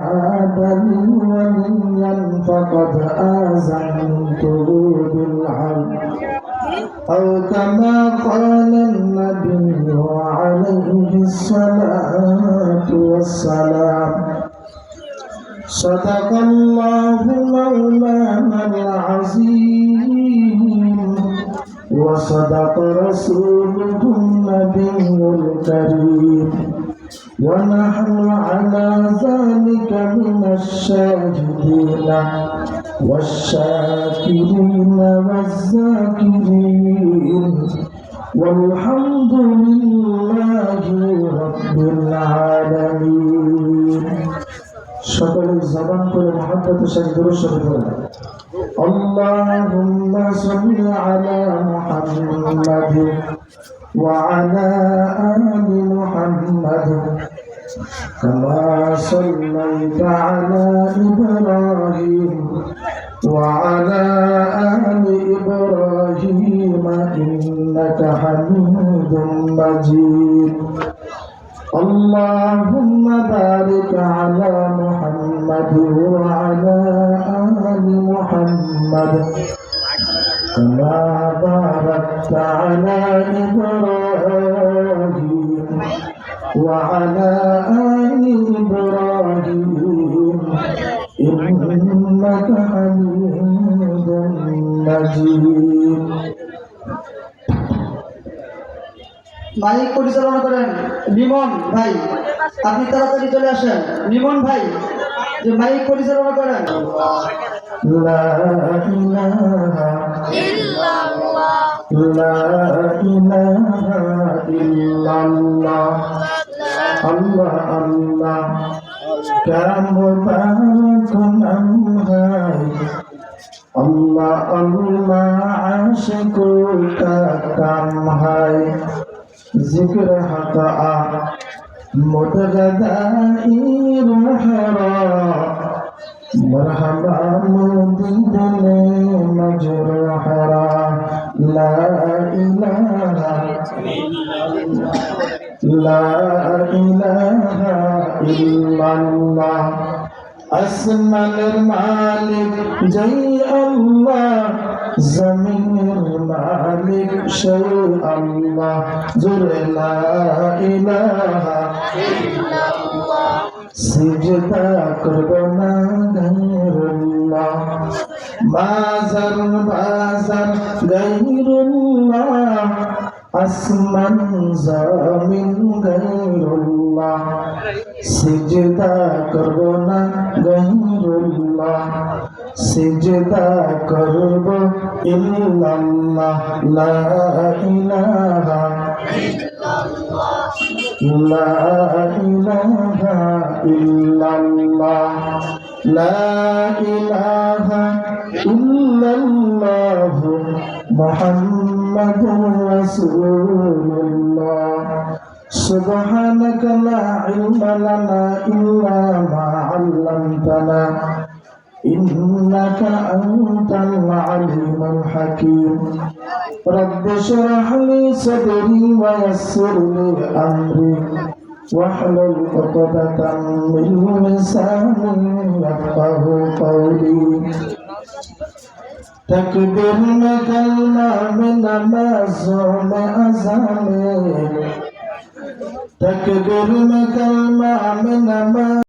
عادني وليا فقد آذنته بالحرب أو كما قال النبي عليه الصلاة والسلام صدق الله مولانا العظيم وصدق رسوله النبي الكريم ونحن على ذلك من الشاهدين والشاكرين والذاكرين والحمد لله رب العالمين সকল জবান করে মহব্বত শরীফ শরীফ اللهم صل على محمد وعلى آل محمد كما صليت على إبراهيم وعلى آل إبراهيم إنك حميد مجيد اللهم بارك على محمد وعلى آل محمد كما باركت على إبراهيم وعلى آل إبراهيم إنك حميد مجيد মাইক পরিচালনা করেন লিমন ভাই, আপনি তাড়াতাড়ি চলে আসেন। লিমন ভাই যে মাইক পরিচালনা করেন। লা ইলাহা ইল্লাল্লাহ লা ইলাহা ইল্লাল্লাহ আল্লাহ আল্লাহ क्या मुबारक नाम है अल्लाह अल्लाह आशिकों का काम है जिक्र हक़ा मुतगदाई रूहरा मरहबा मुदिने मजरूहरा ला इलाहा इल्लल्लाह আসমানের মালিক জয় আল্লাহ জমিনের মালিক সেই আল্লাহ জোরে লা ইলাহা ইল্লাল্লাহ সিজদা করব না গায়রুল্লাহ মাজার বাজার গায়রুল্লাহ আসমান জমিন গায়রুল্লাহ সিজদা করব না গায়রুল্লাহ সিজদা করব ইল্লাল্লাহ লা ইলাহা ইল্লাল্লাহ লা ইলাহা ইল্লাল্লাহ লা ইলাহা ইল্লাল্লাহ মুহাম্মাদুর রাসূলুল্লাহ سبحانك لا علم لنا إلا ما علمتنا إنك أنت العليم الحكيم رب اشرح لي صدري ويسر لي أمري واحلل عقدة من لساني يفقهوا قولي تكبير में कलमा में नमाज़ों में अज़ान में तकबीर में कलमा में नमाज़